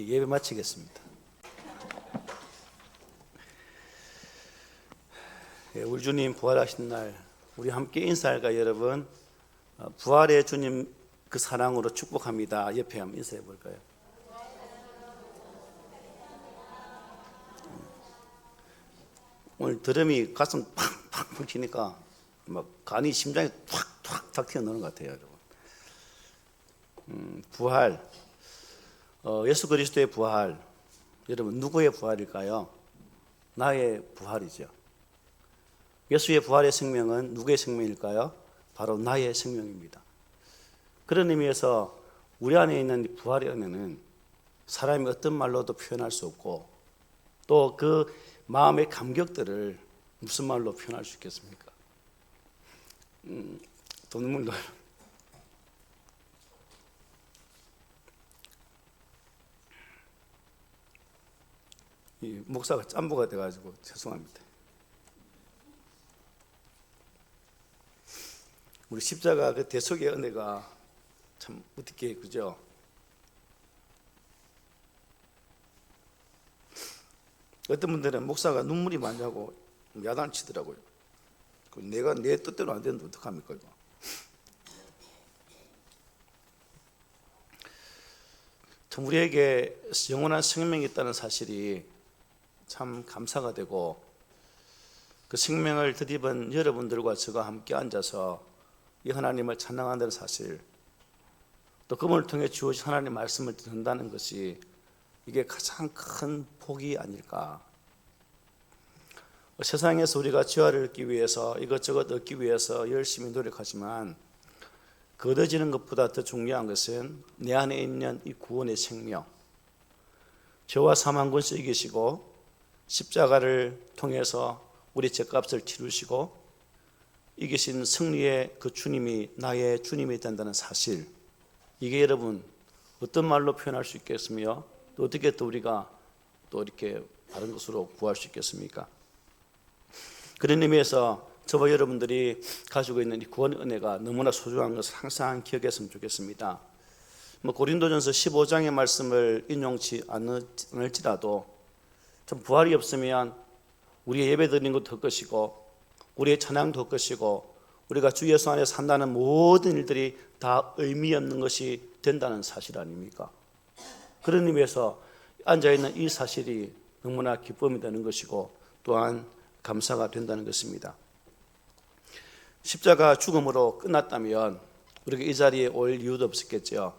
예배 마치겠습니다. 우리 주님 부활하신 날 우리 함께 인사할까 여러분? 부활의 주님 그 사랑으로 축복합니다. 옆에 한번 인사해 볼까요? 오늘 드럼이 가슴 팍팍 치니까 막 간이 심장이 탁탁탁 튀어나오는 것 같아요, 여러분. 부활, 예수 그리스도의 부활, 여러분 누구의 부활일까요? 나의 부활이죠. 예수의 부활의 생명은 누구의 생명일까요? 바로 나의 생명입니다. 그런 의미에서 우리 안에 있는 부활의 은혜는 사람이 어떤 말로도 표현할 수 없고 또 그 마음의 감격들을 무슨 말로 표현할 수 있겠습니까? 또 눈물 나요. 이 목사가 짬보가 돼가지고 죄송합니다. 우리 십자가 그 대속의 은혜가 참 어떻게 그죠? 어떤 분들은 목사가 눈물이 많냐고 야단치더라고요. 내가 내 뜻대로 안 되는데 어떡합니까 이거? 참 우리에게 영원한 생명이 있다는 사실이 참 감사가 되고 그 생명을 덧입은 여러분들과 저가 함께 앉아서 이 하나님을 찬양한다는 사실 또 그분을 통해 주어진 하나님의 말씀을 듣는다는 것이 이게 가장 큰 복이 아닐까. 세상에서 우리가 죄를 얻기 위해서 이것저것 얻기 위해서 열심히 노력하지만 그 얻어지는 것보다 더 중요한 것은 내 안에 있는 이 구원의 생명, 죄와 사망 권세 이기시고 십자가를 통해서 우리 죄값을 치르시고 이기신 승리의 그 주님이 나의 주님이 된다는 사실, 이게 여러분 어떤 말로 표현할 수 있겠으며 또 어떻게 또 우리가 또 이렇게 다른 것으로 구할 수 있겠습니까? 그런 의미에서 저와 여러분들이 가지고 있는 이 구원 은혜가 너무나 소중한 것을 항상 기억했으면 좋겠습니다. 고린도전서 15장의 말씀을 인용치 않을지라도 좀 부활이 없으면 우리의 예배 드리는 것도 헛것이고 우리의 찬양도 헛것이고 우리가 주 예수 안에 산다는 모든 일들이 다 의미 없는 것이 된다는 사실 아닙니까? 그런 의미에서 앉아있는 이 사실이 너무나 기쁨이 되는 것이고 또한 감사가 된다는 것입니다. 십자가 죽음으로 끝났다면 우리가 이 자리에 올 이유도 없었겠죠.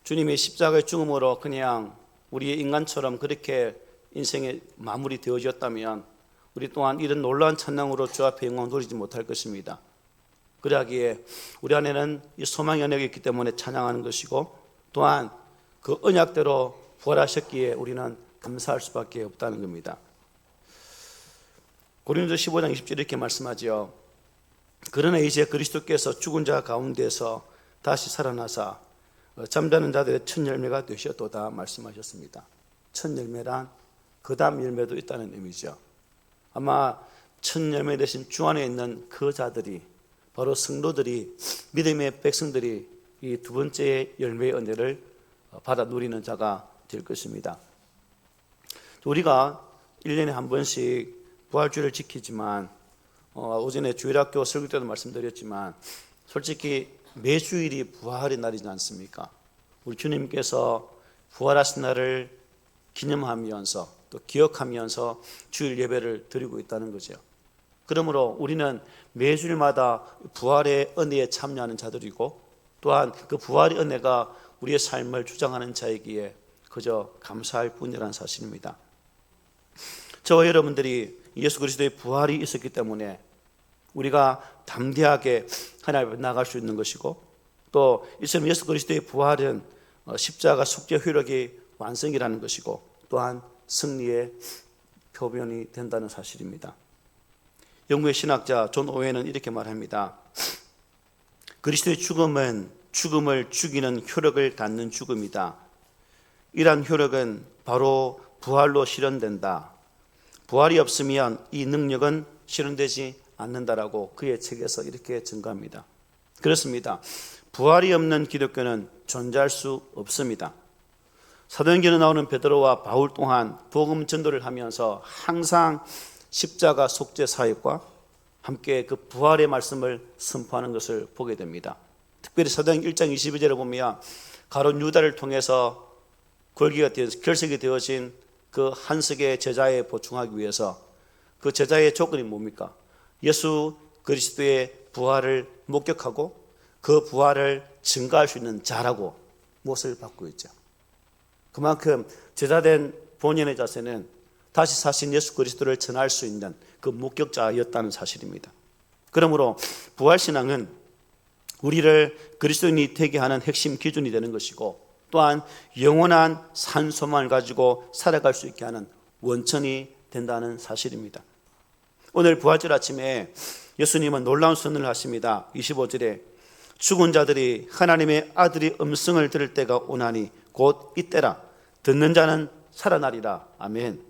주님이 십자가의 죽음으로 그냥 우리의 인간처럼 그렇게 인생이 마무리 되어졌다면 우리 또한 이런 놀라운 찬양으로 주 앞에 영광 돌리지 못할 것입니다. 그러하기에 우리 안에는 이 소망의 언약이 있기 때문에 찬양하는 것이고 또한 그 언약대로 부활하셨기에 우리는 감사할 수밖에 없다는 겁니다. 고린도서 15장 20절 이렇게 말씀하죠. 그러나 이제 그리스도께서 죽은 자 가운데서 다시 살아나사 잠자는 자들의 첫 열매가 되셨도다 말씀하셨습니다. 첫 열매란 그 다음 열매도 있다는 의미죠. 아마 첫 열매 대신 주 안에 있는 그 자들이 바로 성도들이 믿음의 백성들이 이 두 번째 열매의 은혜를 받아 누리는 자가 될 것입니다. 우리가 1년에 한 번씩 부활주일을 지키지만 오전에 주일학교 설교 때도 말씀드렸지만 솔직히 매주일이 부활의 날이지 않습니까? 우리 주님께서 부활하신 날을 기념하면서 또 기억하면서 주일 예배를 드리고 있다는 거죠. 그러므로 우리는 매주일마다 부활의 은혜에 참여하는 자들이고 또한 그 부활의 은혜가 우리의 삶을 주장하는 자이기에 그저 감사할 뿐이라는 사실입니다. 저와 여러분들이 예수 그리스도의 부활이 있었기 때문에 우리가 담대하게 하나님 앞에 나갈 수 있는 것이고 또 이처럼 예수 그리스도의 부활은 십자가 속죄 효력의 완성이라는 것이고 또한 승리의 표변이 된다는 사실입니다. 영국의 신학자 존 오웬은 이렇게 말합니다. 그리스도의 죽음은 죽음을 죽이는 효력을 갖는 죽음이다. 이러한 효력은 바로 부활로 실현된다. 부활이 없으면 이 능력은 실현되지 않는다라고 그의 책에서 이렇게 증거합니다. 그렇습니다. 부활이 없는 기독교는 존재할 수 없습니다. 사도행전에 나오는 베드로와 바울 또한 복음 전도를 하면서 항상 십자가 속죄 사역과 함께 그 부활의 말씀을 선포하는 것을 보게 됩니다. 특별히 사도행전 1장 22절을 보면 가룟 유다를 통해서 결석이 되어진 그 한석의 제자에 보충하기 위해서 그 제자의 조건이 뭡니까? 예수 그리스도의 부활을 목격하고 그 부활을 증거할 수 있는 자라고 못을 받고 있죠. 그만큼 제자된 본연의 자세는 다시 사신 예수 그리스도를 전할 수 있는 그 목격자였다는 사실입니다. 그러므로 부활신앙은 우리를 그리스도인이 되게 하는 핵심 기준이 되는 것이고 또한 영원한 산소망을 가지고 살아갈 수 있게 하는 원천이 된다는 사실입니다. 오늘 부활절 아침에 예수님은 놀라운 선언을 하십니다. 25절에 죽은 자들이 하나님의 아들의 음성을 들을 때가 오나니 곧 이때라. 듣는 자는 살아나리라. 아멘.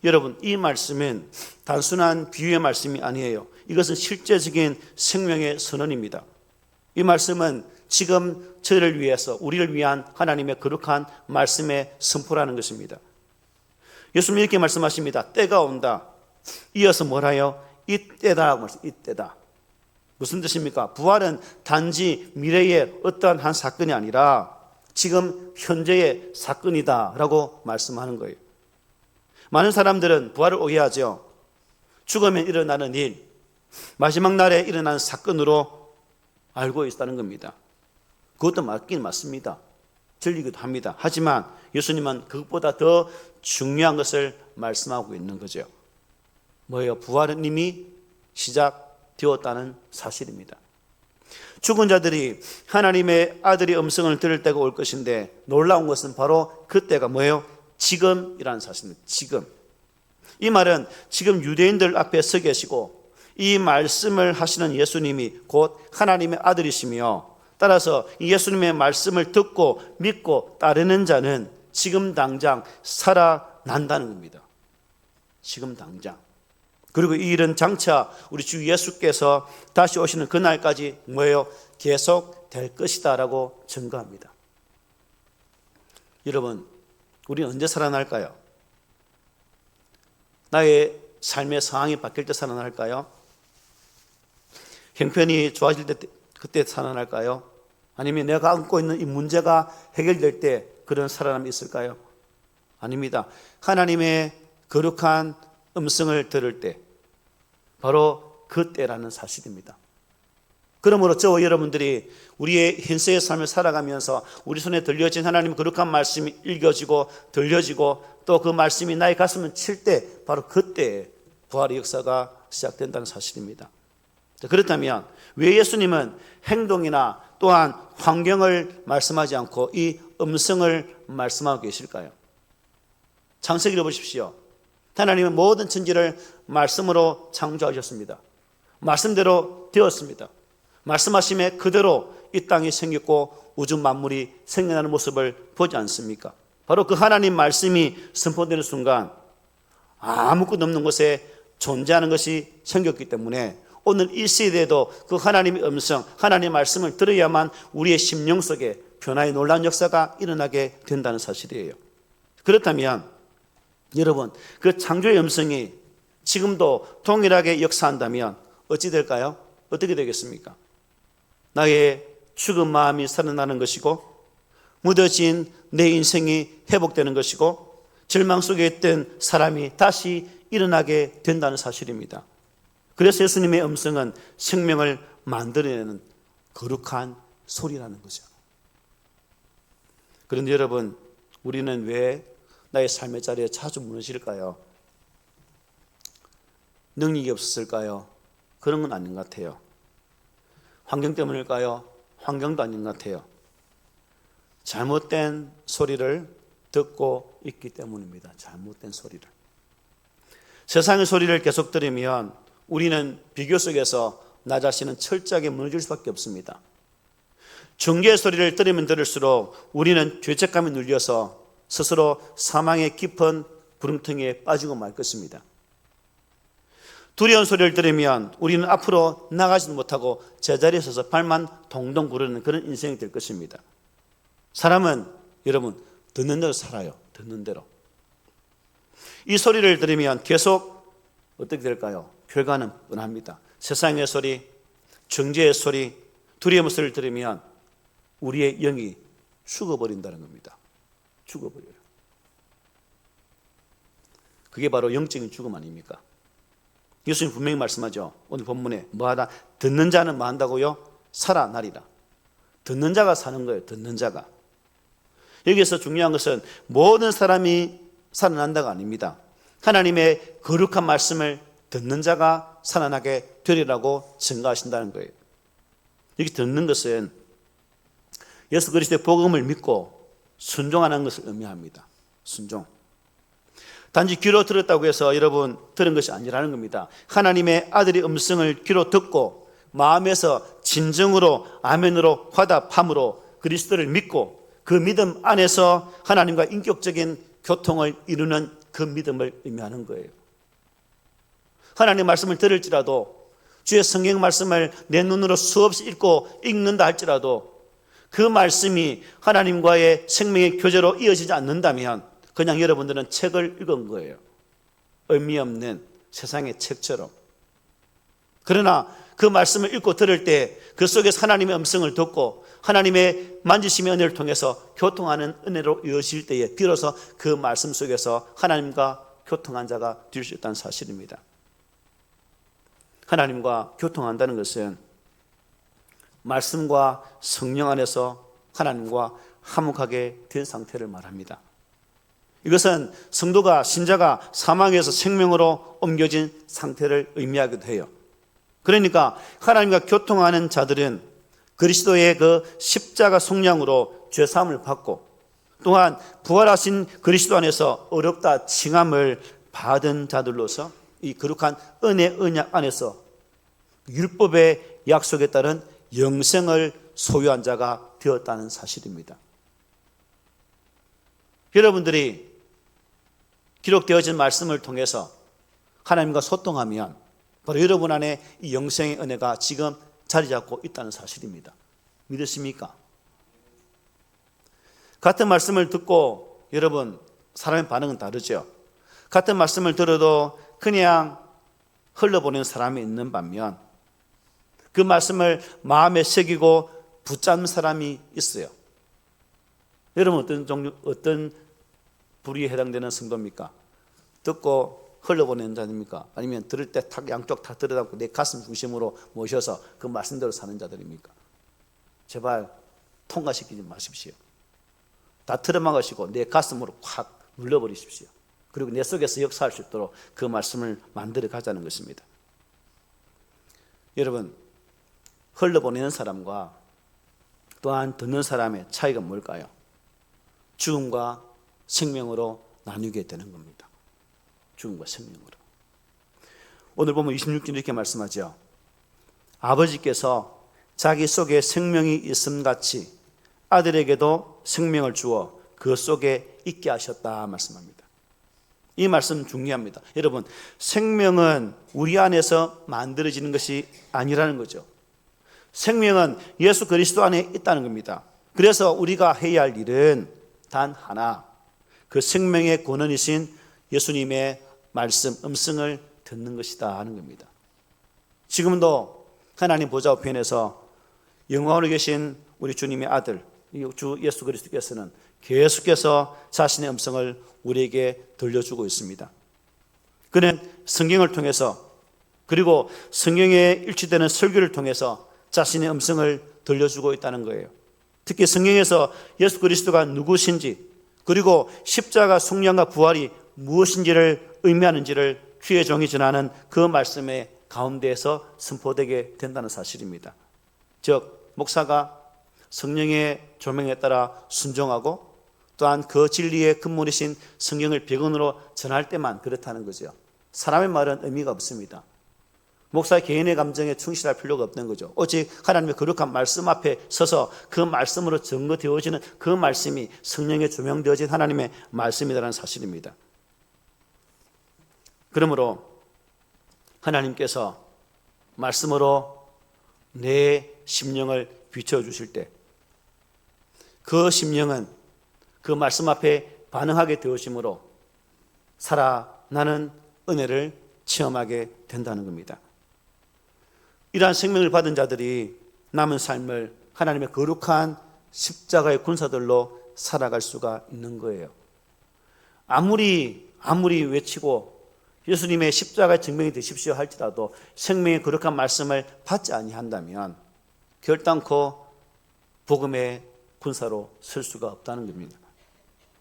여러분, 이 말씀은 단순한 비유의 말씀이 아니에요. 이것은 실제적인 생명의 선언입니다. 이 말씀은 지금 저희를 위해서 우리를 위한 하나님의 거룩한 말씀의 선포라는 것입니다. 예수님이 이렇게 말씀하십니다. 때가 온다. 이어서 뭐라요? 이때다. 이때다. 무슨 뜻입니까? 부활은 단지 미래의 어떠한 한 사건이 아니라 지금 현재의 사건이다 라고 말씀하는 거예요. 많은 사람들은 부활을 오해하죠. 죽으면 일어나는 일, 마지막 날에 일어나는 사건으로 알고 있다는 겁니다. 그것도 맞긴 맞습니다. 진리기도 합니다. 하지만 예수님은 그것보다 더 중요한 것을 말씀하고 있는 거죠. 뭐예요? 부활은 이미 시작되었다는 사실입니다. 죽은 자들이 하나님의 아들의 음성을 들을 때가 올 것인데 놀라운 것은 바로 그때가 뭐예요? 지금이라는 사실입니다. 지금. 이 말은 지금 유대인들 앞에 서 계시고 이 말씀을 하시는 예수님이 곧 하나님의 아들이시며 따라서 이 예수님의 말씀을 듣고 믿고 따르는 자는 지금 당장 살아난다는 겁니다. 지금 당장. 그리고 이 일은 장차 우리 주 예수께서 다시 오시는 그날까지 뭐예요? 계속 될 것이다 라고 증거합니다. 여러분, 우리는 언제 살아날까요? 나의 삶의 상황이 바뀔 때 살아날까요? 형편이 좋아질 때 그때 살아날까요? 아니면 내가 안고 있는 이 문제가 해결될 때 그런 살아남이 있을까요? 아닙니다. 하나님의 거룩한 음성을 들을 때 바로 그때라는 사실입니다. 그러므로 저와 여러분들이 우리의 현세의 삶을 살아가면서 우리 손에 들려진 하나님의 거룩한 말씀이 읽어지고 들려지고 또 그 말씀이 나의 가슴을 칠 때 바로 그때 부활의 역사가 시작된다는 사실입니다. 그렇다면 왜 예수님은 행동이나 또한 환경을 말씀하지 않고 이 음성을 말씀하고 계실까요? 창세기를 보십시오. 하나님은 모든 천지를 말씀으로 창조하셨습니다. 말씀대로 되었습니다. 말씀하심에 그대로 이 땅이 생겼고 우주 만물이 생겨나는 모습을 보지 않습니까? 바로 그 하나님 말씀이 선포되는 순간 아무것도 없는 곳에 존재하는 것이 생겼기 때문에 오늘 이 시대에도 그 하나님의 음성, 하나님의 말씀을 들어야만 우리의 심령 속에 변화의 놀라운 역사가 일어나게 된다는 사실이에요. 그렇다면 여러분, 그 창조의 음성이 지금도 동일하게 역사한다면 어찌 될까요? 어떻게 되겠습니까? 나의 죽은 마음이 살아나는 것이고 무뎌진 내 인생이 회복되는 것이고 절망 속에 있던 사람이 다시 일어나게 된다는 사실입니다. 그래서 예수님의 음성은 생명을 만들어내는 거룩한 소리라는 거죠. 그런데 여러분, 우리는 왜 나의 삶의 자리에 자주 무너질까요? 능력이 없었을까요? 그런 건 아닌 것 같아요. 환경 때문일까요? 환경도 아닌 것 같아요. 잘못된 소리를 듣고 있기 때문입니다. 잘못된 소리를. 세상의 소리를 계속 들으면 우리는 비교 속에서 나 자신은 철저하게 무너질 수밖에 없습니다. 중개의 소리를 들으면 들을수록 우리는 죄책감에 눌려서 스스로 사망의 깊은 구름통에 빠지고 말 것입니다. 두려운 소리를 들으면 우리는 앞으로 나가지도 못하고 제자리에 서서 발만 동동 구르는 그런 인생이 될 것입니다. 사람은 여러분 듣는 대로 살아요. 듣는 대로. 이 소리를 들으면 계속 어떻게 될까요? 결과는 뻔합니다. 세상의 소리, 정죄의 소리, 두려움의 소리를 들으면 우리의 영이 죽어버린다는 겁니다. 죽어버려요. 그게 바로 영적인 죽음 아닙니까? 예수님 분명히 말씀하죠. 오늘 본문에 뭐하다? 듣는 자는 뭐 한다고요? 살아나리라. 듣는 자가 사는 거예요. 듣는 자가. 여기서 중요한 것은 모든 사람이 살아난다가 아닙니다. 하나님의 거룩한 말씀을 듣는 자가 살아나게 되리라고 증거하신다는 거예요. 여기 듣는 것은 예수 그리스도의 복음을 믿고 순종하는 것을 의미합니다. 순종. 단지 귀로 들었다고 해서 여러분 들은 것이 아니라는 겁니다. 하나님의 아들의 음성을 귀로 듣고 마음에서 진정으로 아멘으로 화답함으로 그리스도를 믿고 그 믿음 안에서 하나님과 인격적인 교통을 이루는 그 믿음을 의미하는 거예요. 하나님의 말씀을 들을지라도 주의 성경 말씀을 내 눈으로 수없이 읽고 읽는다 할지라도 그 말씀이 하나님과의 생명의 교제로 이어지지 않는다면 그냥 여러분들은 책을 읽은 거예요. 의미 없는 세상의 책처럼. 그러나 그 말씀을 읽고 들을 때 그 속에서 하나님의 음성을 듣고 하나님의 만지심의 은혜를 통해서 교통하는 은혜로 이어질 때에 비로소 그 말씀 속에서 하나님과 교통한 자가 될 수 있다는 사실입니다. 하나님과 교통한다는 것은 말씀과 성령 안에서 하나님과 화목하게 된 상태를 말합니다. 이것은 성도가 신자가 사망에서 생명으로 옮겨진 상태를 의미하기도 해요. 그러니까 하나님과 교통하는 자들은 그리스도의 그 십자가 속량으로 죄사함을 받고 또한 부활하신 그리스도 안에서 어렵다 칭함을 받은 자들로서 이 거룩한 은혜 언약 안에서 율법의 약속에 따른 영생을 소유한 자가 되었다는 사실입니다. 여러분들이 기록되어진 말씀을 통해서 하나님과 소통하면 바로 여러분 안에 이 영생의 은혜가 지금 자리 잡고 있다는 사실입니다. 믿으십니까? 같은 말씀을 듣고 여러분 사람의 반응은 다르죠. 같은 말씀을 들어도 그냥 흘러보내는 사람이 있는 반면 그 말씀을 마음에 새기고 붙잡는 사람이 있어요. 여러분 어떤 부류에 해당되는 성도입니까? 듣고 흘러보내는 자입니까? 아니면 들을 때 양쪽 다 들여다보고 내 가슴 중심으로 모셔서 그 말씀대로 사는 자들입니까? 제발 통과시키지 마십시오. 다 틀어막으시고 내 가슴으로 확 눌러버리십시오. 그리고 내 속에서 역사할 수 있도록 그 말씀을 만들어 가자는 것입니다. 여러분, 흘러보내는 사람과 또한 듣는 사람의 차이가 뭘까요? 죽음과 생명으로 나뉘게 되는 겁니다. 죽음과 생명으로. 오늘 보면 26절 이렇게 말씀하죠. 아버지께서 자기 속에 생명이 있음같이 아들에게도 생명을 주어 그 속에 있게 하셨다 말씀합니다. 이 말씀 중요합니다. 여러분, 생명은 우리 안에서 만들어지는 것이 아니라는 거죠. 생명은 예수 그리스도 안에 있다는 겁니다. 그래서 우리가 해야 할 일은 단 하나, 그 생명의 권원이신 예수님의 말씀, 음성을 듣는 것이다 하는 겁니다. 지금도 하나님 보좌 우편에서 영광으로 계신 우리 주님의 아들 주 예수 그리스도께서는 계속해서 자신의 음성을 우리에게 들려주고 있습니다. 그는 성경을 통해서 그리고 성경에 일치되는 설교를 통해서 자신의 음성을 들려주고 있다는 거예요. 특히 성경에서 예수 그리스도가 누구신지 그리고 십자가 속량과 부활이 무엇인지를 의미하는지를 주의 종이 전하는 그 말씀의 가운데에서 선포되게 된다는 사실입니다. 즉 목사가 성령의 조명에 따라 순종하고 또한 그 진리의 근본이신 성경을 비건으로 전할 때만 그렇다는 거죠. 사람의 말은 의미가 없습니다. 목사 개인의 감정에 충실할 필요가 없는 거죠. 오직 하나님의 거룩한 말씀 앞에 서서 그 말씀으로 증거되어지는 그 말씀이 성령에 조명되어진 하나님의 말씀이라는 사실입니다. 그러므로 하나님께서 말씀으로 내 심령을 비춰주실 때 그 심령은 그 말씀 앞에 반응하게 되어심으로 살아나는 은혜를 체험하게 된다는 겁니다. 이러한 생명을 받은 자들이 남은 삶을 하나님의 거룩한 십자가의 군사들로 살아갈 수가 있는 거예요. 아무리 외치고 예수님의 십자가의 증명이 되십시오 할지라도 생명의 거룩한 말씀을 받지 아니한다면 결단코 복음의 군사로 설 수가 없다는 겁니다.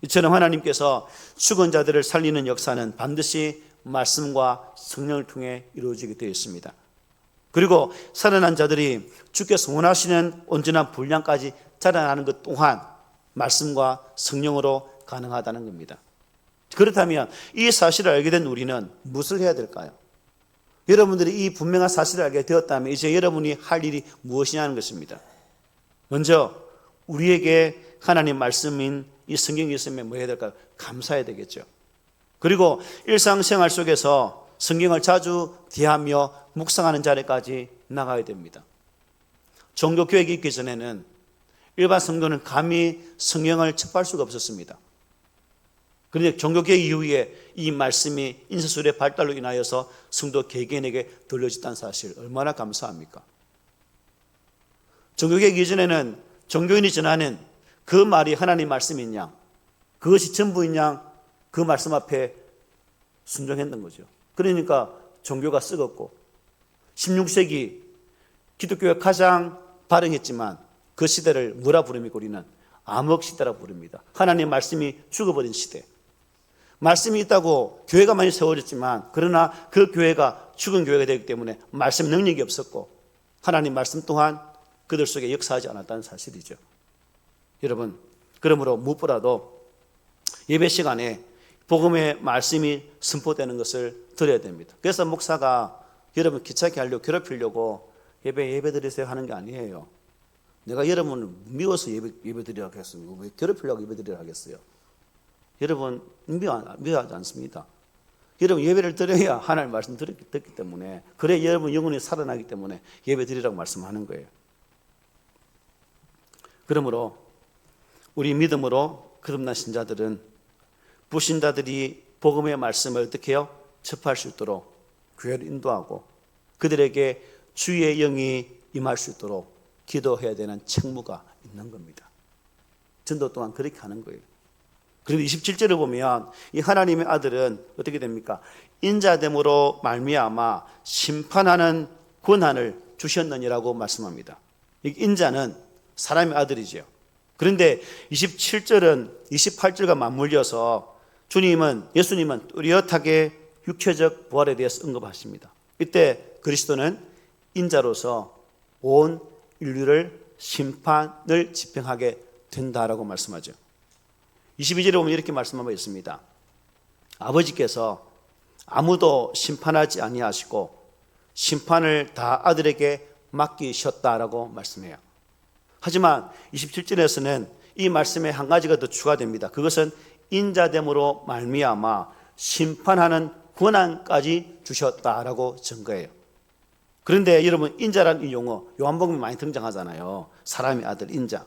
이처럼 하나님께서 죽은 자들을 살리는 역사는 반드시 말씀과 성령을 통해 이루어지게 되어 있습니다. 그리고 살아난 자들이 주께서 원하시는 온전한 분량까지 자라나는 것 또한 말씀과 성령으로 가능하다는 겁니다. 그렇다면 이 사실을 알게 된 우리는 무엇을 해야 될까요? 여러분들이 이 분명한 사실을 알게 되었다면 이제 여러분이 할 일이 무엇이냐는 것입니다. 먼저 우리에게 하나님 말씀인 이 성경이 있으면 뭐 해야 될까요? 감사해야 되겠죠. 그리고 일상생활 속에서 성경을 자주 대하며 묵상하는 자리까지 나가야 됩니다. 종교교육이 있기 전에는 일반 성도는 감히 성경을 접할 수가 없었습니다. 그런데 종교개혁 이후에 이 말씀이 인쇄술의 발달로 인하여서 성도 개개인에게 들려졌다는 사실 얼마나 감사합니까? 종교개혁 이전에는 종교인이 전하는 그 말이 하나님 말씀인 양, 그것이 전부인 양 그 말씀 앞에 순종했던 거죠. 그러니까 종교가 썩었고 16세기 기독교가 가장 발행했지만 그 시대를 뭐라 부릅니까? 우리는 암흑시대라 부릅니다. 하나님 말씀이 죽어버린 시대. 말씀이 있다고 교회가 많이 세워졌지만 그러나 그 교회가 죽은 교회가 되기 때문에 말씀 능력이 없었고 하나님 말씀 또한 그들 속에 역사하지 않았다는 사실이죠. 여러분, 그러므로 무엇보다도 예배 시간에 복음의 말씀이 선포되는 것을 드려야 됩니다. 그래서 목사가 여러분 귀찮게 하려고 괴롭히려고 예배 드리세요 하는 게 아니에요. 내가 여러분을 미워서 예배 드리라고 하겠습니까? 왜 괴롭히려고 예배 드리라고 하겠어요? 여러분 미워하지 않습니다. 여러분 예배를 드려야 하나님 말씀 듣기 때문에, 그래 여러분 영혼이 살아나기 때문에 예배 드리라고 말씀하는 거예요. 그러므로 우리 믿음으로 거듭난 신자들은 불신자들이 복음의 말씀을 어떻게 해요? 접할 수 있도록 교회를 인도하고 그들에게 주의 영이 임할 수 있도록 기도해야 되는 책무가 있는 겁니다. 전도 또한 그렇게 하는 거예요. 그런데 27절을 보면 이 하나님의 아들은 어떻게 됩니까? 인자됨으로 말미암아 심판하는 권한을 주셨느니라고 말씀합니다. 이 인자는 사람의 아들이죠. 그런데 27절은 28절과 맞물려서 예수님은 뚜렷하게 육체적 부활에 대해서 언급하십니다. 이때 그리스도는 인자로서 온 인류를 심판을 집행하게 된다라고 말씀하죠. 22절에 보면 이렇게 말씀하고 있습니다. 아버지께서 아무도 심판하지 아니하시고 심판을 다 아들에게 맡기셨다라고 말씀해요. 하지만 27절에서는 이 말씀에 한 가지가 더 추가됩니다. 그것은 인자됨으로 말미암아 심판하는 권한까지 주셨다라고 증거해요. 그런데 여러분 인자라는 이 용어 요한복음에 많이 등장하잖아요. 사람의 아들 인자.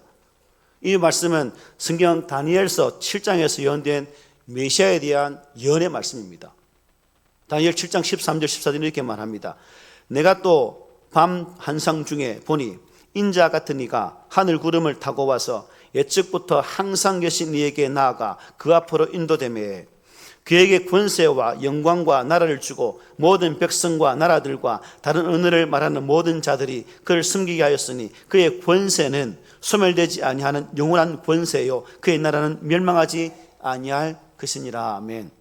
이 말씀은 성경 다니엘서 7장에서 예언된 메시아에 대한 예언의 말씀입니다. 다니엘 7장 13절 14절 이렇게 말합니다. 내가 또 밤 한상 중에 보니 인자 같은 이가 하늘 구름을 타고 와서 예측부터 항상 계신 이에게 나아가 그 앞으로 인도되매 그에게 권세와 영광과 나라를 주고 모든 백성과 나라들과 다른 언어를 말하는 모든 자들이 그를 섬기게 하였으니 그의 권세는 소멸되지 아니하는 영원한 권세요 그의 나라는 멸망하지 아니할 것이니라. 아멘.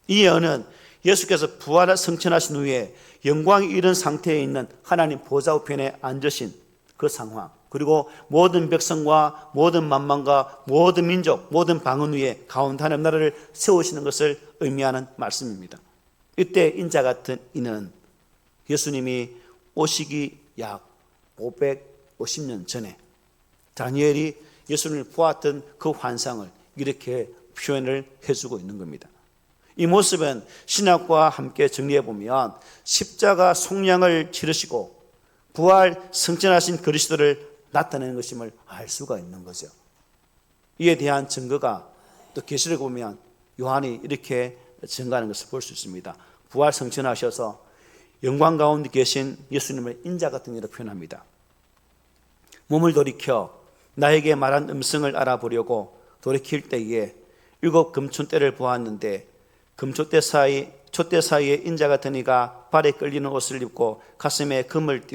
이 예언은 예수께서 부활을 성천하신 후에 영광이 이른 상태에 있는 하나님 보좌 우편에 앉으신 그 상황, 그리고 모든 백성과 모든 만방과 모든 민족, 모든 방언 위에 가운데 하나님 나라를 세우시는 것을 의미하는 말씀입니다. 이때 인자 같은 이는 예수님이 오시기 약 550년 전에 다니엘이 예수님을 보았던 그 환상을 이렇게 표현을 해주고 있는 겁니다. 이 모습은 신약과 함께 정리해 보면 십자가 속량을 치르시고 부활 성천하신 그리스도를 나타내는 것임을 알 수가 있는 거죠. 이에 대한 증거가 또 계시록 보면 요한이 이렇게 증가하는 것을 볼 수 있습니다. 부활 성천하셔서 영광 가운데 계신 예수님을 인자 같은 이로 표현합니다. 몸을 돌이켜 나에게 말한 음성을 알아보려고 돌이킬 때에 7 금촌대를 보았는데 금촛대 사이에 인자 같은 이가 발에 끌리는 옷을 입고 가슴에 금띠를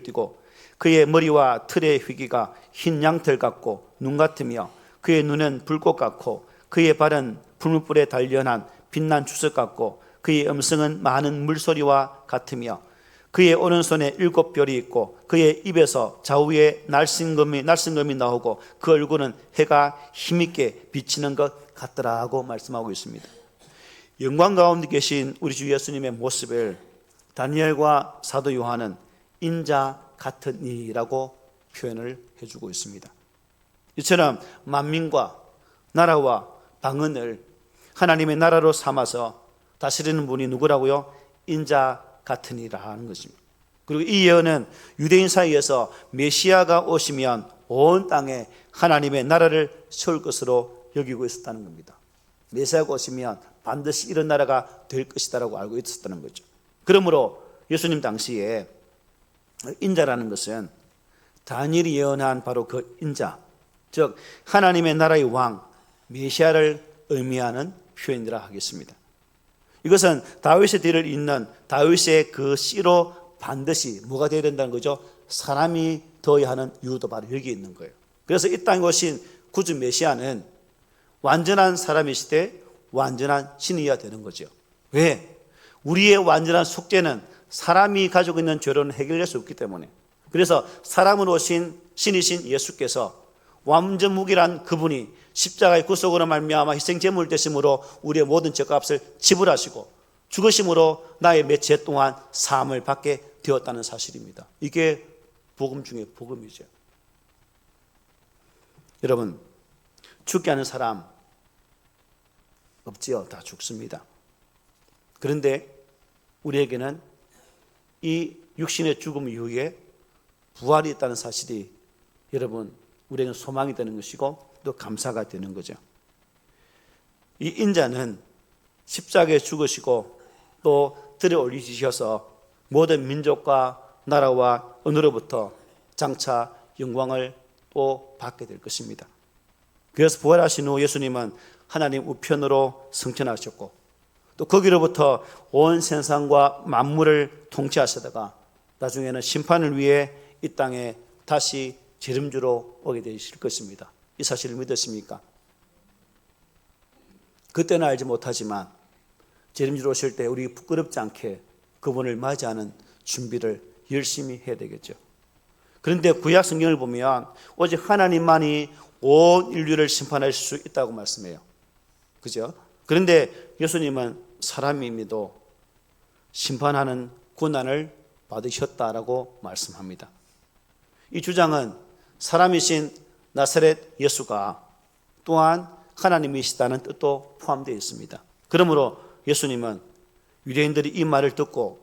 띠고 그의 머리와 털의 휘기가 흰 양털 같고 눈 같으며 그의 눈은 불꽃 같고 그의 발은 풀무불에 단련한 빛난 주석 같고 그의 음성은 많은 물소리와 같으며 그의 오른손에 7 별이 있고 그의 입에서 좌우에 날씬금이 나오고 그 얼굴은 해가 힘있게 비치는 것 같더라고 말씀하고 있습니다. 영광 가운데 계신 우리 주 예수님의 모습을 다니엘과 사도 요한은 인자 같은 이라고 표현을 해주고 있습니다. 이처럼 만민과 나라와 방언을 하나님의 나라로 삼아서 다스리는 분이 누구라고요? 인자 같은 이라 하는 것입니다. 그리고 이 예언은 유대인 사이에서 메시아가 오시면 온 땅에 하나님의 나라를 세울 것으로 여기고 있었다는 겁니다. 메시아가 오시면 반드시 이런 나라가 될 것이다라고 알고 있었다는 거죠. 그러므로 예수님 당시에 인자라는 것은 다니엘이 예언한 바로 그 인자, 즉 하나님의 나라의 왕 메시아를 의미하는 표현이라 하겠습니다. 이것은 다윗의 뒤를 잇는 다윗의 그 씨로 반드시 뭐가 되어야 된다는 거죠? 사람이 되어야 하는 이유도 바로 여기 있는 거예요. 그래서 이 땅에 오신 구주 메시아는 완전한 사람이시되 완전한 신이어야 되는 거죠. 왜? 우리의 완전한 속죄는 사람이 가지고 있는 죄로는 해결될 수 없기 때문에. 그래서 사람으로 오신 신이신 예수께서 완전무결한 그분이 십자가의 구속으로 말미암아 희생제물 되심으로 우리의 모든 죄값을 지불하시고 죽으심으로 나의 몇 죄 동안 사함을 받게 되었다는 사실입니다. 이게 복음 중에 복음이죠. 여러분, 죽게 하는 사람 없지요. 다 죽습니다. 그런데 우리에게는 이 육신의 죽음 이후에 부활이 있다는 사실이 여러분 우리에게는 소망이 되는 것이고 또 감사가 되는 거죠. 이 인자는 십자가에 죽으시고 또 들에 올리시셔서 모든 민족과 나라와 언어로부터 장차 영광을 또 받게 될 것입니다. 그래서 부활하신 후 예수님은 하나님 우편으로 승천하셨고 또 거기로부터 온 세상과 만물을 통치하시다가 나중에는 심판을 위해 이 땅에 다시 재림주로 오게 되실 것입니다. 이 사실을 믿으십니까? 그때는 알지 못하지만 재림주로 오실 때 우리 부끄럽지 않게 그분을 맞이하는 준비를 열심히 해야 되겠죠. 그런데 구약 성경을 보면 오직 하나님만이 온 인류를 심판할 수 있다고 말씀해요. 그죠? 그런데 예수님은 사람임에도 심판하는 고난을 받으셨다라고 말씀합니다. 이 주장은 사람이신 나사렛 예수가 또한 하나님이시다는 뜻도 포함되어 있습니다. 그러므로 예수님은 유대인들이 이 말을 듣고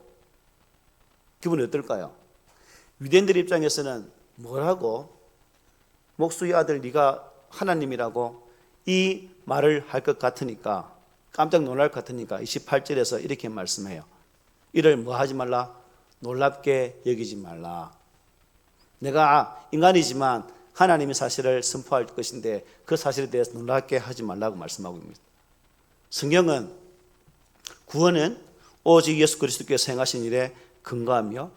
기분이 어떨까요? 유대인들 입장에서는 뭐라고? 목수의 아들 네가 하나님이라고 이 말을 할 것 같으니까 깜짝 놀랄 것 같으니까 28절에서 이렇게 말씀해요. 이를 뭐 하지 말라? 놀랍게 여기지 말라. 내가 인간이지만 하나님의 사실을 선포할 것인데 그 사실에 대해서 놀랍게 하지 말라고 말씀하고 있습니다. 성경은 구원은 오직 예수 그리스도께서 행하신 일에 근거하며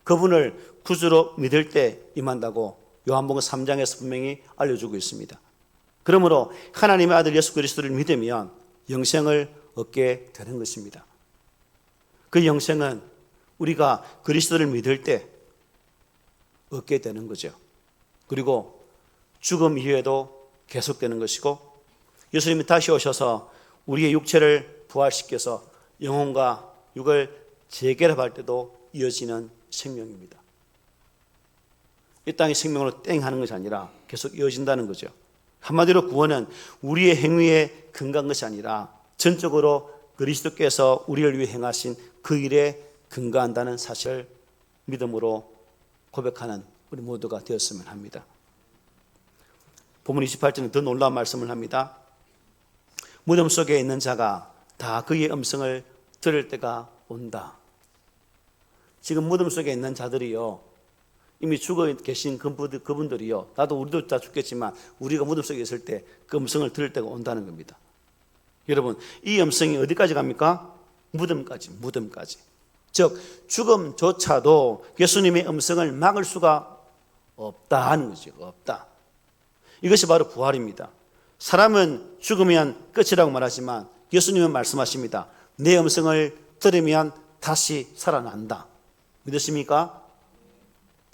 그분을 구주로 믿을 때 임한다고 요한복음 3장에서 분명히 알려주고 있습니다. 그러므로 하나님의 아들 예수 그리스도를 믿으면 영생을 얻게 되는 것입니다. 그 영생은 우리가 그리스도를 믿을 때 얻게 되는 거죠. 그리고 죽음 이후에도 계속되는 것이고 예수님이 다시 오셔서 우리의 육체를 부활시켜서 영혼과 육을 재결합할 때도 이어지는 생명입니다. 이 땅의 생명으로 땡 하는 것이 아니라 계속 이어진다는 거죠. 한마디로 구원은 우리의 행위에 근거한 것이 아니라 전적으로 그리스도께서 우리를 위해 행하신 그 일에 근거한다는 사실을 믿음으로 고백하는 우리 모두가 되었으면 합니다. 본문 28절은 더 놀라운 말씀을 합니다. 무덤 속에 있는 자가 다 그의 음성을 들을 때가 온다. 지금 무덤 속에 있는 자들이요, 이미 죽어 계신 그분들이요, 나도 우리도 다 죽겠지만 우리가 무덤 속에 있을 때 그 음성을 들을 때가 온다는 겁니다. 여러분, 이 음성이 어디까지 갑니까? 무덤까지. 즉 죽음조차도 예수님의 음성을 막을 수가 없다 하는 거죠. 없다. 이것이 바로 부활입니다. 사람은 죽으면 끝이라고 말하지만 예수님은 말씀하십니다. 내 음성을 들으면 다시 살아난다. 믿으십니까?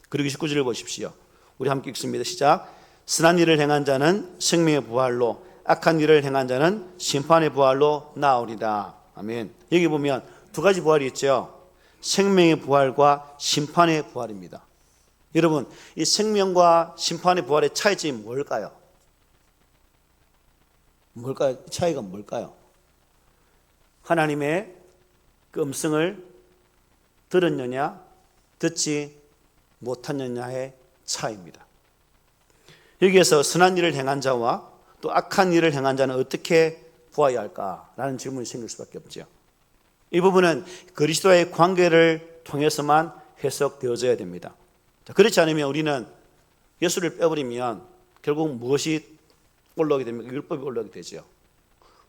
그리고 29절을 보십시오. 우리 함께 읽습니다. 시작. 선한 일을 행한 자는 생명의 부활로, 악한 일을 행한 자는 심판의 부활로 나오리라. 아멘. 여기 보면 두 가지 부활이 있죠. 생명의 부활과 심판의 부활입니다. 여러분, 이 생명과 심판의 부활의 차이점이 뭘까요? 차이가 뭘까요? 하나님의 그 음성을 들었느냐, 듣지 못하느냐의 차이입니다. 여기에서 선한 일을 행한 자와 또 악한 일을 행한 자는 어떻게 보아야 할까라는 질문이 생길 수밖에 없죠. 이 부분은 그리스도와의 관계를 통해서만 해석되어져야 됩니다. 그렇지 않으면 우리는 예수를 빼버리면 결국 무엇이 올라오게 됩니까? 율법이 올라오게 되죠.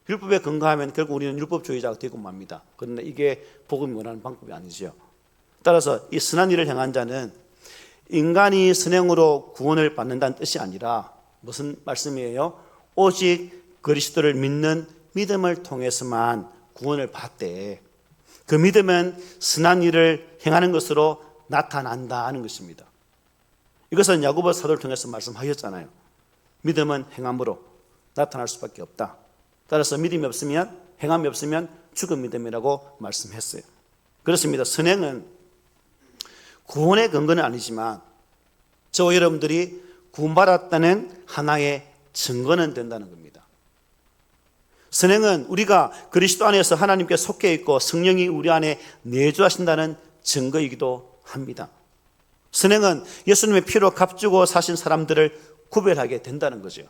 율법에 근거하면 결국 우리는 율법주의자가 되고 맙니다. 그런데 이게 복음이 원하는 방법이 아니죠. 따라서 이 선한 일을 행한 자는 인간이 선행으로 구원을 받는다는 뜻이 아니라 무슨 말씀이에요? 오직 그리스도를 믿는 믿음을 통해서만 구원을 받되 그 믿음은 선한 일을 행하는 것으로 나타난다 하는 것입니다. 이것은 야고보 사도를 통해서 말씀하셨잖아요. 믿음은 행함으로 나타날 수밖에 없다. 따라서 믿음이 없으면, 행함이 없으면 죽은 믿음이라고 말씀했어요. 그렇습니다. 선행은 구원의 근거는 아니지만 저와 여러분들이 구원받았다는 하나의 증거는 된다는 겁니다. 선행은 우리가 그리스도 안에서 하나님께 속해 있고 성령이 우리 안에 내주하신다는 증거이기도 합니다. 선행은 예수님의 피로 값주고 사신 사람들을 구별하게 된다는 거죠.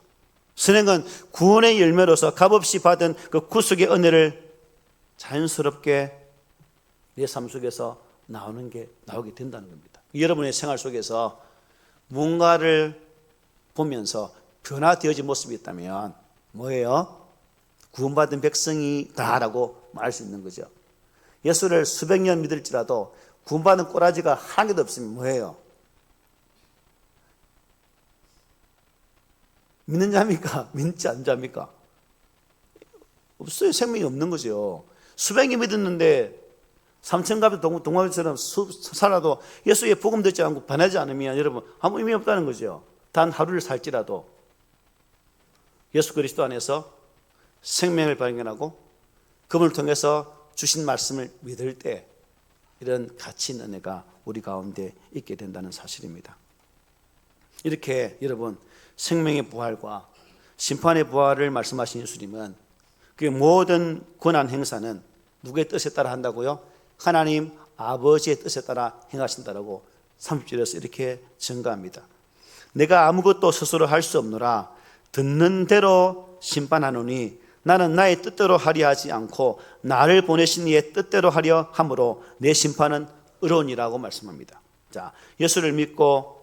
선행은 구원의 열매로서 값없이 받은 그 구속의 은혜를 자연스럽게 내 삶 속에서 나오게 된다는 겁니다. 여러분의 생활 속에서 뭔가를 보면서 변화되어진 모습이 있다면 뭐예요? 구원받은 백성이다라고 말할 수 있는 거죠. 예수를 수백 년 믿을지라도 구원받은 꼬라지가 한 개도 없으면 뭐예요? 믿는 자입니까? 믿지 않는 자입니까? 없어요. 생명이 없는 거죠. 수백 년 믿었는데 삼천갑의 동화처럼 살아도 예수의 복음 듣지 않고 변하지 않으면 여러분 아무 의미 없다는 거죠. 단 하루를 살지라도 예수 그리스도 안에서 생명을 발견하고 그분을 통해서 주신 말씀을 믿을 때 이런 가치 있는 은혜가 우리 가운데 있게 된다는 사실입니다. 이렇게 여러분 생명의 부활과 심판의 부활을 말씀하신 예수님은 그 모든 권한 행사는 누구의 뜻에 따라 한다고요? 하나님 아버지의 뜻에 따라 행하신다라고 30절에서 이렇게 증가합니다. 내가 아무것도 스스로 할 수 없노라. 듣는 대로 심판하노니 나는 나의 뜻대로 하려 하지 않고 나를 보내신 이의 뜻대로 하려 함으로 내 심판은 의로우니라고 말씀합니다. 자, 예수를 믿고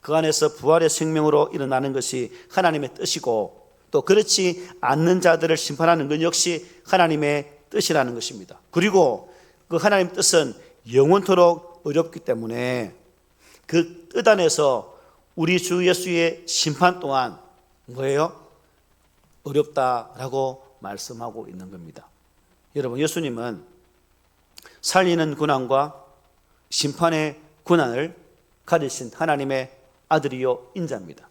그 안에서 부활의 생명으로 일어나는 것이 하나님의 뜻이고 또 그렇지 않는 자들을 심판하는 것 역시 하나님의 뜻이라는 것입니다. 그리고 그 하나님의 뜻은 영원토록 어렵기 때문에 그 뜻 안에서 우리 주 예수의 심판 또한 뭐예요? 어렵다라고 말씀하고 있는 겁니다. 여러분, 예수님은 살리는 고난과 심판의 고난을 가지신 하나님의 아들이요 인자입니다.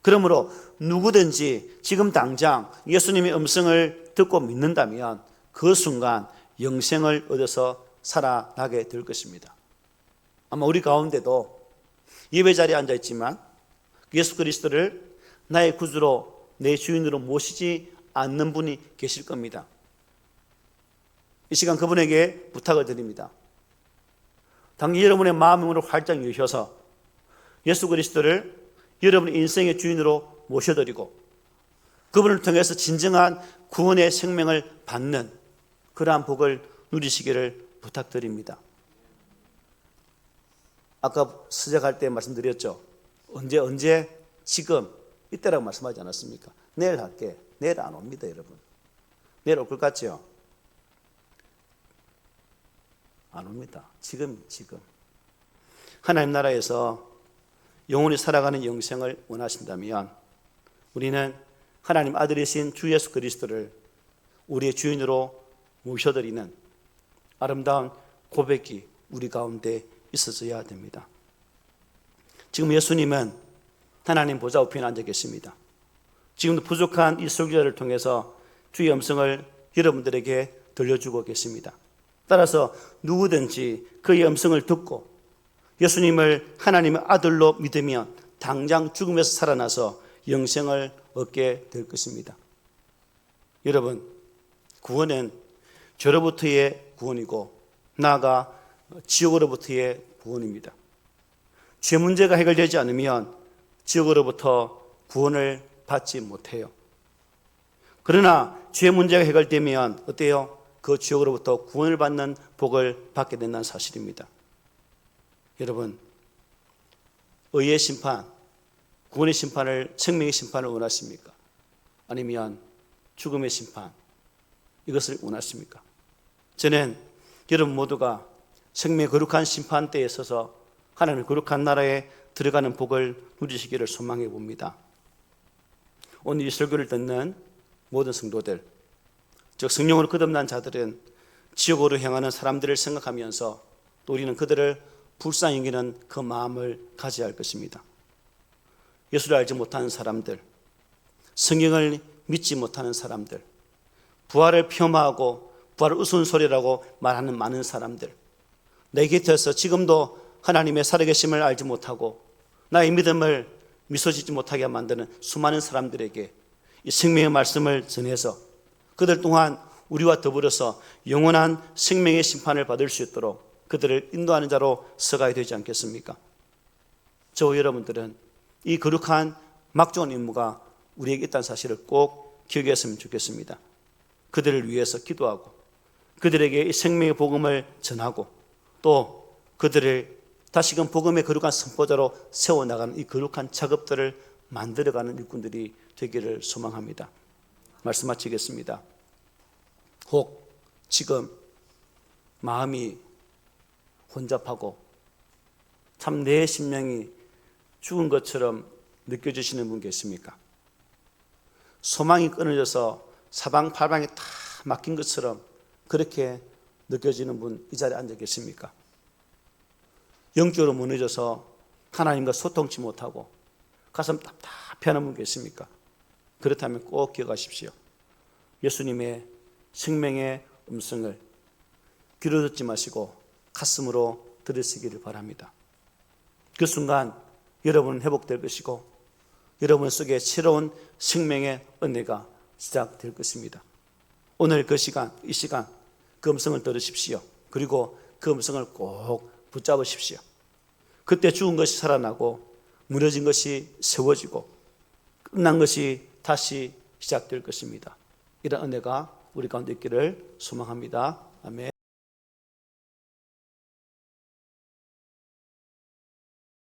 그러므로 누구든지 지금 당장 예수님의 음성을 듣고 믿는다면 그 순간 영생을 얻어서 살아나게 될 것입니다. 아마 우리 가운데도 예배 자리에 앉아 있지만 예수 그리스도를 나의 구주로 내 주인으로 모시지 않는 분이 계실 겁니다. 이 시간 그분에게 부탁을 드립니다. 당연히 여러분의 마음으로 활짝 여셔서 예수 그리스도를 여러분의 인생의 주인으로 모셔드리고 그분을 통해서 진정한 구원의 생명을 받는 그러한 복을 누리시기를 부탁드립니다. 아까 시작할 때 말씀드렸죠. 언제? 지금, 이때라고 말씀하지 않았습니까? 내일 할게. 내일 안 옵니다, 여러분. 내일 올 것 같죠? 안 옵니다. 지금. 하나님 나라에서 영원히 살아가는 영생을 원하신다면 우리는 하나님 아들이신 주 예수 그리스도를 우리의 주인으로 모셔드리는 아름다운 고백이 우리 가운데 있어져야 됩니다. 지금 예수님은 하나님 보좌 우편에 앉아 계십니다. 지금도 부족한 이 설교를 통해서 주의 음성을 여러분들에게 들려주고 계십니다. 따라서 누구든지 그의 음성을 듣고 예수님을 하나님의 아들로 믿으면 당장 죽음에서 살아나서 영생을 얻게 될 것입니다. 여러분, 구원은 죄로부터의 구원이고 나아가 지옥으로부터의 구원입니다. 죄 문제가 해결되지 않으면 지옥으로부터 구원을 받지 못해요. 그러나 죄 문제가 해결되면 어때요? 그 지옥으로부터 구원을 받는 복을 받게 된다는 사실입니다. 여러분, 의의 심판, 구원의 심판을, 생명의 심판을 원하십니까? 아니면 죽음의 심판, 이것을 원하십니까? 저는 여러분 모두가 생명의 거룩한 심판대에 서서 하나님의 거룩한 나라에 들어가는 복을 누리시기를 소망해 봅니다. 오늘 이 설교를 듣는 모든 성도들, 즉 성령으로 거듭난 자들은 지옥으로 향하는 사람들을 생각하면서 또 우리는 그들을 불쌍히 여기는 그 마음을 가져야 할 것입니다. 예수를 알지 못하는 사람들, 성경을 믿지 못하는 사람들, 부활을 폄하하고 부활을 우스운소리라고 말하는 많은 사람들, 내 곁에서 지금도 하나님의 살아계심을 알지 못하고 나의 믿음을 미소짓지 못하게 만드는 수많은 사람들에게 이 생명의 말씀을 전해서 그들 또한 우리와 더불어서 영원한 생명의 심판을 받을 수 있도록 그들을 인도하는 자로 서가야 되지 않겠습니까? 저와 여러분들은 이 거룩한 막중한 임무가 우리에게 있다는 사실을 꼭 기억했으면 좋겠습니다. 그들을 위해서 기도하고 그들에게 이 생명의 복음을 전하고 또 그들을 다시금 복음의 거룩한 선포자로 세워나가는 이 거룩한 작업들을 만들어가는 일꾼들이 되기를 소망합니다. 말씀 마치겠습니다. 혹 지금 마음이 혼잡하고 참 내 심령이 죽은 것처럼 느껴지시는 분 계십니까? 소망이 끊어져서 사방팔방에 다 막힌 것처럼 그렇게 느껴지는 분 이 자리에 앉아 계십니까? 영적으로 무너져서 하나님과 소통치 못하고 가슴 답답해하는 분 계십니까? 그렇다면 꼭 기억하십시오. 예수님의 생명의 음성을 귀로 듣지 마시고 가슴으로 들으시기를 바랍니다. 그 순간 여러분은 회복될 것이고 여러분 속에 새로운 생명의 은혜가 시작될 것입니다. 오늘 그 시간, 이 시간 그 음성을 들으십시오. 그리고 그 음성을 꼭 붙잡으십시오. 그때 죽은 것이 살아나고 무너진 것이 세워지고 끝난 것이 다시 시작될 것입니다. 이런 은혜가 우리 가운데 있기를 소망합니다. 아멘.